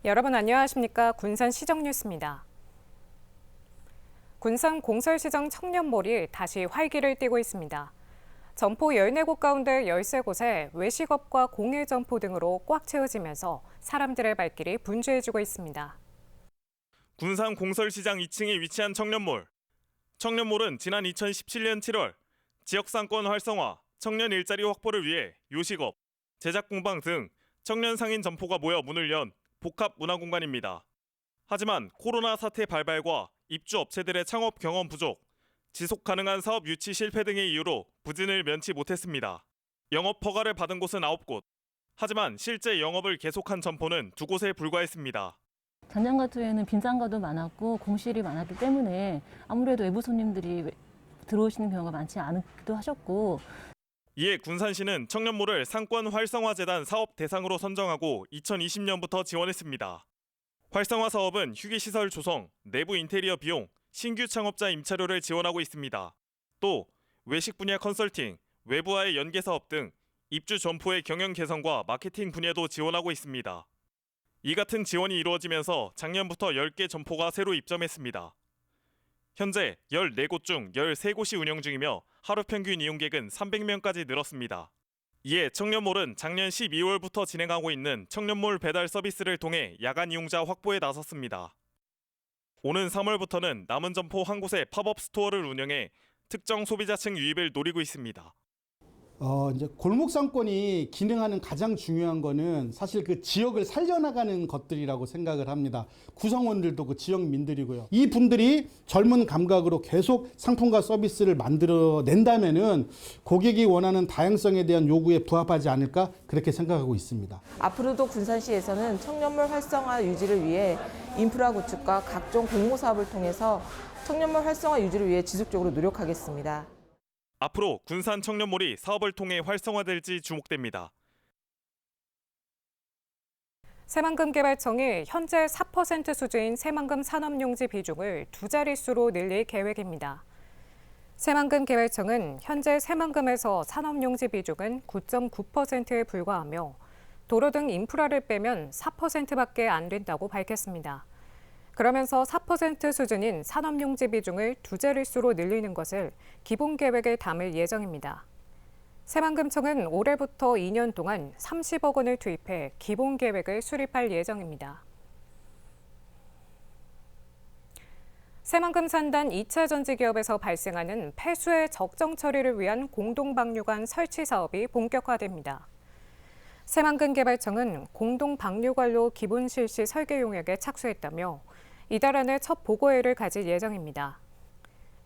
여러분 안녕하십니까? 군산 시정 뉴스입니다. 군산 공설시정 청년몰이 다시 활기를 띠고 있습니다. 점포 14곳 가운데 13곳에 외식업과 공예 점포 등으로 꽉 채워지면서 사람들의 발길이 분주해지고 있습니다. 군산 공설시장 2층에 위치한 청년몰. 청년몰은 지난 2017년 7월 지역 상권 활성화, 청년 일자리 확보를 위해 요식업, 제작 공방 등 청년 상인 점포가 모여 문을 연 복합 문화공간입니다. 하지만 코로나 사태 발발과 입주 업체들의 창업 경험 부족, 지속 가능한 사업 유치 실패 등의 이유로 부진을 면치 못했습니다. 영업 허가를 받은 곳은 9곳. 하지만 실제 영업을 계속한 점포는 2곳에 불과했습니다. 작년 같은 해에는 빈장가도 많았고 공실이 많았기 때문에 아무래도 외부 손님들이 들어오시는 경우가 많지 않기도 하셨고, 이에 군산시는 청년몰을 상권 활성화재단 사업 대상으로 선정하고 2020년부터 지원했습니다. 활성화 사업은 휴게시설 조성, 내부 인테리어 비용, 신규 창업자 임차료를 지원하고 있습니다. 또 외식 분야 컨설팅, 외부와의 연계 사업 등 입주 점포의 경영 개선과 마케팅 분야도 지원하고 있습니다. 이 같은 지원이 이루어지면서 작년부터 10개 점포가 새로 입점했습니다. 현재 14곳 중 13곳이 운영 중이며 하루 평균 이용객은 300명까지 늘었습니다. 이에 청년몰은 작년 12월부터 진행하고 있는 청년몰 배달 서비스를 통해 야간 이용자 확보에 나섰습니다. 오는 3월부터는 남은 점포 한 곳에 팝업 스토어를 운영해 특정 소비자층 유입을 노리고 있습니다. 이제 골목 상권이 기능하는 가장 중요한 거는 사실 그 지역을 살려나가는 것들이라고 생각을 합니다. 구성원들도 그 지역민들이고요. 이 분들이 젊은 감각으로 계속 상품과 서비스를 만들어낸다면은 고객이 원하는 다양성에 대한 요구에 부합하지 않을까 그렇게 생각하고 있습니다. 앞으로도 군산시에서는 청년몰 활성화 유지를 위해 인프라 구축과 각종 공모 사업을 통해서 청년몰 활성화 유지를 위해 지속적으로 노력하겠습니다. 앞으로 군산 청년몰이 사업을 통해 활성화될지 주목됩니다. 새만금개발청이 현재 4% 수준인 새만금 산업용지 비중을 2자릿수로 늘릴 계획입니다. 새만금개발청은 현재 새만금에서 산업용지 비중은 9.9%에 불과하며 도로 등 인프라를 빼면 4%밖에 안 된다고 밝혔습니다. 그러면서 4% 수준인 산업용지 비중을 2자릿수로 늘리는 것을 기본 계획에 담을 예정입니다. 새만금청은 올해부터 2년 동안 30억 원을 투입해 기본 계획을 수립할 예정입니다. 새만금 산단 2차 전지기업에서 발생하는 폐수의 적정 처리를 위한 공동방류관 설치 사업이 본격화됩니다. 새만금개발청은 공동방류관로 기본 실시 설계 용역에 착수했다며 이달 안에 첫 보고회를 가질 예정입니다.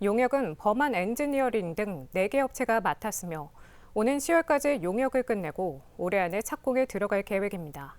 용역은 범한 엔지니어링 등 4개 업체가 맡았으며 오는 10월까지 용역을 끝내고 올해 안에 착공에 들어갈 계획입니다.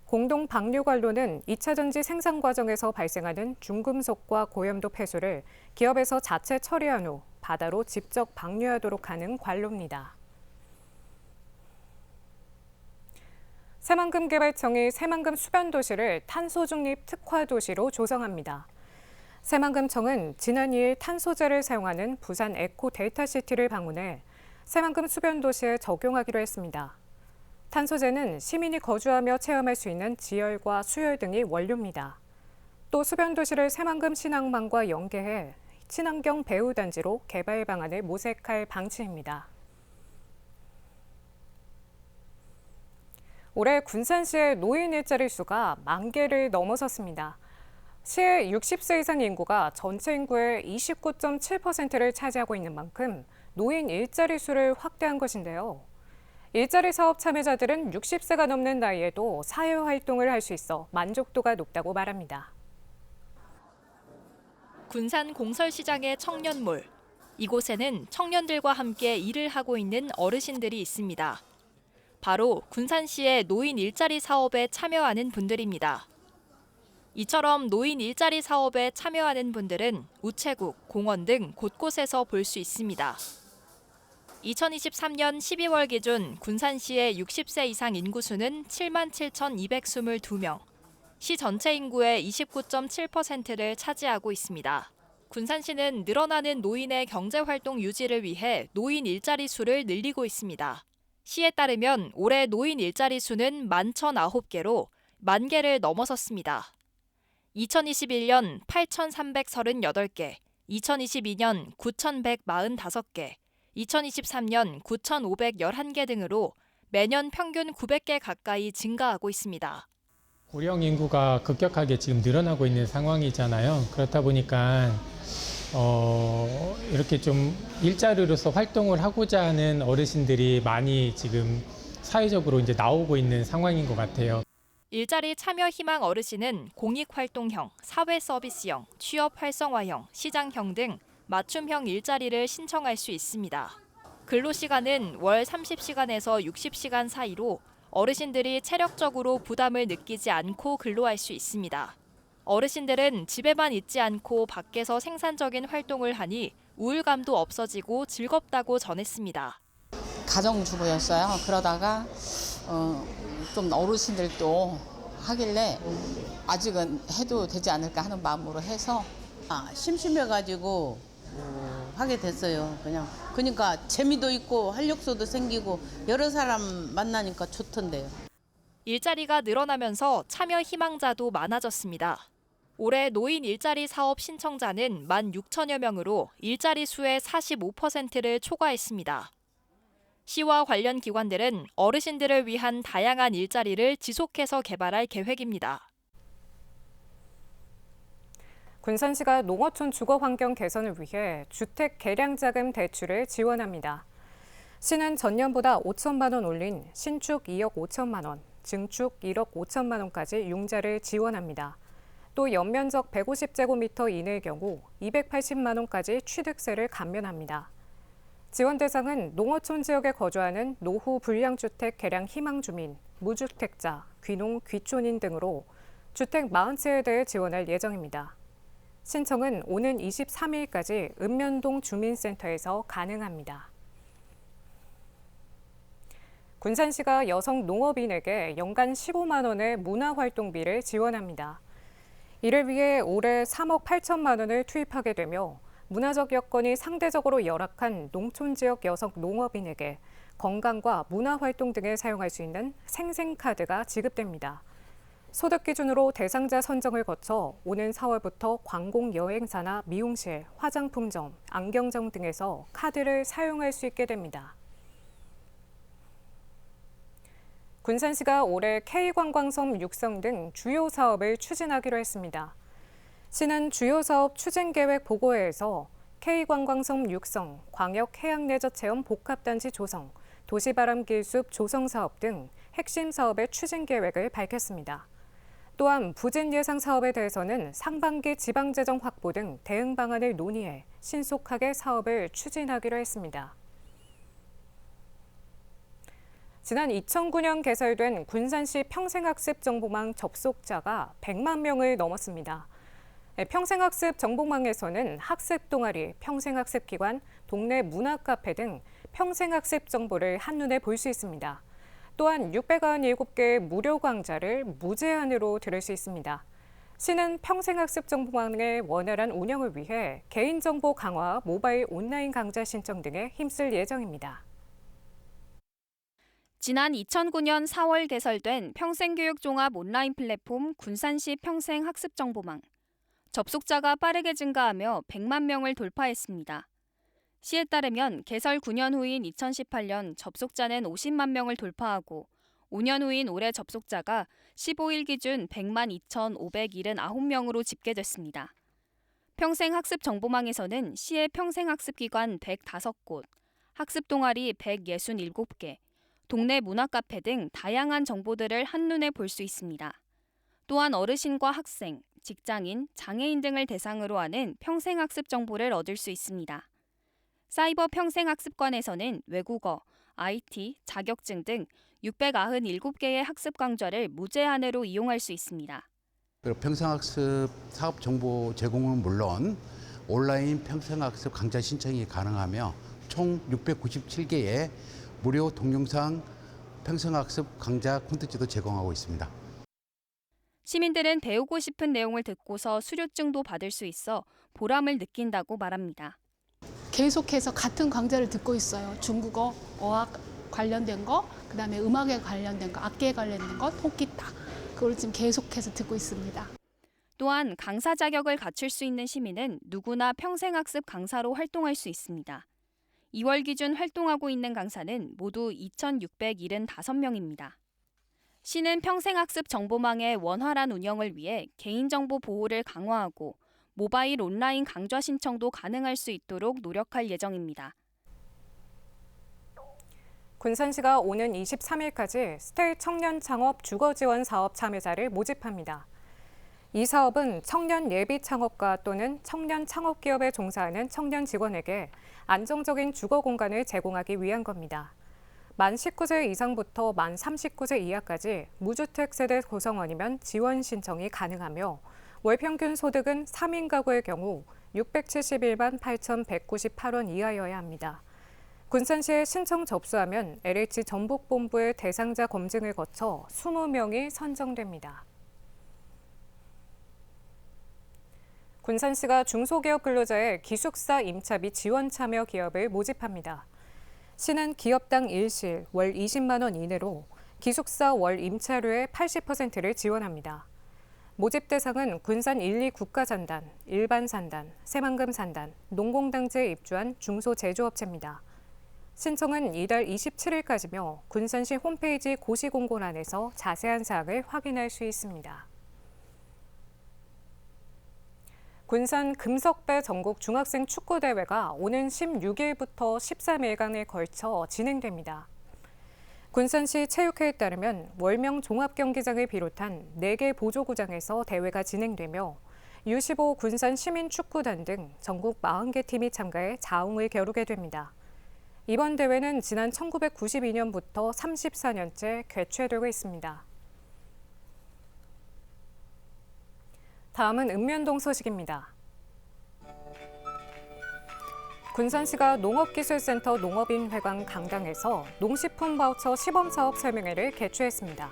공동 방류관로는 2차 전지 생산 과정에서 발생하는 중금속과 고염도 폐수를 기업에서 자체 처리한 후 바다로 직접 방류하도록 하는 관로입니다. 새만금개발청이 새만금 수변도시를 탄소중립 특화도시로 조성합니다. 새만금청은 지난 2일 탄소제를 사용하는 부산 에코 데이터시티를 방문해 새만금 수변도시에 적용하기로 했습니다. 탄소제는 시민이 거주하며 체험할 수 있는 지열과 수열 등이 원료입니다. 또 수변도시를 새만금 신항만과 연계해 친환경 배후단지로 개발 방안을 모색할 방침입니다. 올해 군산시의 노인 일자리 수가 10,000개를 넘어섰습니다. 시의 60세 이상 인구가 전체 인구의 29.7%를 차지하고 있는 만큼 노인 일자리 수를 확대한 것인데요. 일자리 사업 참여자들은 60세가 넘는 나이에도 사회활동을 할 수 있어 만족도가 높다고 말합니다. 군산 공설시장의 청년몰. 이곳에는 청년들과 함께 일을 하고 있는 어르신들이 있습니다. 바로 군산시의 노인 일자리 사업에 참여하는 분들입니다. 이처럼 노인 일자리 사업에 참여하는 분들은 우체국, 공원 등 곳곳에서 볼 수 있습니다. 2023년 12월 기준 군산시의 60세 이상 인구수는 77,222명, 시 전체 인구의 29.7%를 차지하고 있습니다. 군산시는 늘어나는 노인의 경제활동 유지를 위해 노인 일자리 수를 늘리고 있습니다. 시에 따르면 올해 노인 일자리 수는 11,009개로 10,000개를 넘어섰습니다. 2021년 8,338개, 2022년 9,145개, 2023년 9,511개 등으로 매년 평균 900개 가까이 증가하고 있습니다. 고령 인구가 급격하게 지금 늘어나고 있는 상황이잖아요. 그렇다 보니까 이렇게 좀 일자리로서 활동을 하고자 하는 어르신들이 많이 지금 사회적으로 이제 나오고 있는 상황인 것 같아요. 일자리 참여 희망 어르신은 공익활동형, 사회서비스형, 취업 활성화형, 시장형 등 맞춤형 일자리를 신청할 수 있습니다. 근로시간은 월 30시간에서 60시간 사이로 어르신들이 체력적으로 부담을 느끼지 않고 근로할 수 있습니다. 어르신들은 집에만 있지 않고 밖에서 생산적인 활동을 하니 우울감도 없어지고 즐겁다고 전했습니다. 가정주부였어요. 그러다가 좀 어르신들도 하길래 아직은 해도 되지 않을까 하는 마음으로 해서 심심해가지고 하게 됐어요. 그러니까 재미도 있고 활력소도 생기고 여러 사람 만나니까 좋던데요. 일자리가 늘어나면서 참여 희망자도 많아졌습니다. 올해 노인 일자리 사업 신청자는 16,000여 명으로 일자리 수의 45%를 초과했습니다. 시와 관련 기관들은 어르신들을 위한 다양한 일자리를 지속해서 개발할 계획입니다. 군산시가 농어촌 주거 환경 개선을 위해 주택 개량자금 대출을 지원합니다. 시는 전년보다 5천만 원 올린 신축 2억 5천만 원, 증축 1억 5천만 원까지 융자를 지원합니다. 또 연면적 150제곱미터 이내의 경우 280만 원까지 취득세를 감면합니다. 지원 대상은 농어촌 지역에 거주하는 노후 불량주택 개량 희망주민, 무주택자, 귀농, 귀촌인 등으로 주택 40채에 지원할 예정입니다. 신청은 오는 23일까지 읍면동 주민센터에서 가능합니다. 군산시가 여성 농업인에게 연간 15만 원의 문화활동비를 지원합니다. 이를 위해 올해 3억 8천만 원을 투입하게 되며 문화적 여건이 상대적으로 열악한 농촌 지역 여성 농업인에게 건강과 문화활동 등에 사용할 수 있는 생생카드가 지급됩니다. 소득 기준으로 대상자 선정을 거쳐 오는 4월부터 관공 여행사나 미용실, 화장품점, 안경점 등에서 카드를 사용할 수 있게 됩니다. 군산시가 올해 K관광섬 육성 등 주요 사업을 추진하기로 했습니다. 시는 주요 사업 추진계획 보고회에서 K관광섬 육성, 광역해양레저체험 복합단지 조성, 도시바람길숲 조성 사업 등 핵심 사업의 추진 계획을 밝혔습니다. 또한 부진 예상 사업에 대해서는 상반기 지방재정 확보 등 대응 방안을 논의해 신속하게 사업을 추진하기로 했습니다. 지난 2009년 개설된 군산시 평생학습 정보망 접속자가 100만 명을 넘었습니다. 평생학습 정보망에서는 학습 동아리, 평생학습 기관, 동네 문화카페 등 평생학습 정보를 한눈에 볼 수 있습니다. 또한 697개의 무료 강좌를 무제한으로 들을 수 있습니다. 시는 평생학습 정보망의 원활한 운영을 위해 개인정보 강화, 모바일 온라인 강좌 신청 등에 힘쓸 예정입니다. 지난 2009년 4월 개설된 평생교육종합 온라인 플랫폼 군산시 평생학습정보망. 접속자가 빠르게 증가하며 100만 명을 돌파했습니다. 시에 따르면 개설 9년 후인 2018년 접속자는 50만 명을 돌파하고 5년 후인 올해 접속자가 15일 기준 100만 2,579명으로 집계됐습니다. 평생학습정보망에서는 시의 평생학습기관 105곳, 학습동아리 167개, 동네 문화카페 등 다양한 정보들을 한눈에 볼 수 있습니다. 또한 어르신과 학생, 직장인, 장애인 등을 대상으로 하는 평생학습 정보를 얻을 수 있습니다. 사이버 평생학습관에서는 외국어, IT, 자격증 등 697개의 학습 강좌를 무제한으로 이용할 수 있습니다. 평생학습 사업 정보 제공은 물론 온라인 평생학습 강좌 신청이 가능하며 총 697개의 무료 동영상 평생학습 강좌 콘텐츠도 제공하고 있습니다. 시민들은 배우고 싶은 내용을 듣고서 수료증도 받을 수 있어 보람을 느낀다고 말합니다. 계속해서 같은 강좌를 듣고 있어요. 중국어, 어학 관련된 거, 그다음에 음악에 관련된 거, 악기에 관련된 거, 통기타. 그걸 지금 계속해서 듣고 있습니다. 또한 강사 자격을 갖출 수 있는 시민은 누구나 평생학습 강사로 활동할 수 있습니다. 2월 기준 활동하고 있는 강사는 모두 2,675명입니다. 시는 평생학습 정보망의 원활한 운영을 위해 개인정보 보호를 강화하고 모바일 온라인 강좌 신청도 가능할 수 있도록 노력할 예정입니다. 군산시가 오는 23일까지 스테이 청년 창업 주거 지원 사업 참여자를 모집합니다. 이 사업은 청년 예비 창업가 또는 청년 창업 기업에 종사하는 청년 직원에게 안정적인 주거 공간을 제공하기 위한 겁니다. 만 19세 이상부터 만 39세 이하까지 무주택 세대 구성원이면 지원 신청이 가능하며 월 평균 소득은 3인 가구의 경우 671만 8,198원 이하여야 합니다. 군산시에 신청 접수하면 LH 전북본부의 대상자 검증을 거쳐 20명이 선정됩니다. 군산시가 중소기업 근로자의 기숙사 임차비 지원 참여 기업을 모집합니다. 시는 기업당 일실 월 20만 원 이내로 기숙사 월 임차료의 80%를 지원합니다. 모집 대상은 군산 1, 2 국가산단, 일반산단, 새만금산단, 농공단지에 입주한 중소제조업체입니다. 신청은 이달 27일까지며 군산시 홈페이지 고시공고란에서 자세한 사항을 확인할 수 있습니다. 군산 금석배 전국 중학생 축구대회가 오는 16일부터 13일간에 걸쳐 진행됩니다. 군산시 체육회에 따르면 월명 종합경기장을 비롯한 4개 보조구장에서 대회가 진행되며 U15 군산 시민축구단 등 전국 40개 팀이 참가해 자웅을 겨루게 됩니다. 이번 대회는 지난 1992년부터 34년째 개최되고 있습니다. 다음은 읍면동 소식입니다. 군산시가 농업기술센터 농업인회관 강당에서 농식품 바우처 시범사업 설명회를 개최했습니다.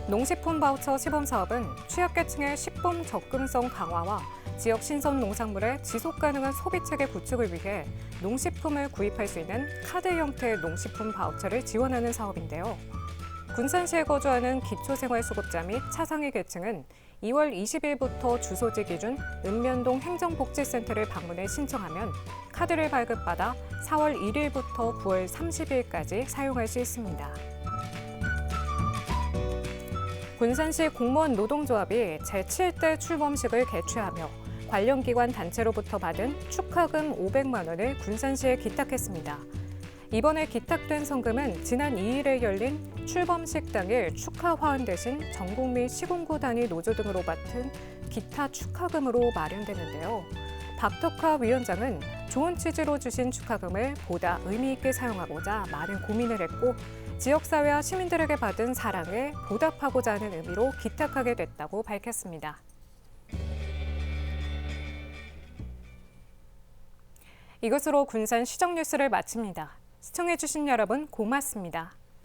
농식품 바우처 시범사업은 취약계층의 식품 접근성 강화와 지역 신선 농산물의 지속가능한 소비체계 구축을 위해 농식품을 구입할 수 있는 카드 형태의 농식품 바우처를 지원하는 사업인데요. 군산시에 거주하는 기초생활수급자 및 차상위 계층은 2월 20일부터 주소지 기준 읍면동 행정복지센터를 방문해 신청하면 카드를 발급받아 4월 1일부터 9월 30일까지 사용할 수 있습니다. 군산시 공무원 노동조합이 제7대 출범식을 개최하며 관련 기관 단체로부터 받은 축하금 500만 원을 군산시에 기탁했습니다. 이번에 기탁된 성금은 지난 2일에 열린 출범식 당일 축하 화환 대신 전국민 시군구 단위 노조 등으로 맡은 기타 축하금으로 마련되는데요. 박덕화 위원장은 좋은 취지로 주신 축하금을 보다 의미 있게 사용하고자 많은 고민을 했고 지역사회와 시민들에게 받은 사랑에 보답하고자 하는 의미로 기탁하게 됐다고 밝혔습니다. 이것으로 군산 시정 뉴스를 마칩니다. 시청해주신 여러분 고맙습니다.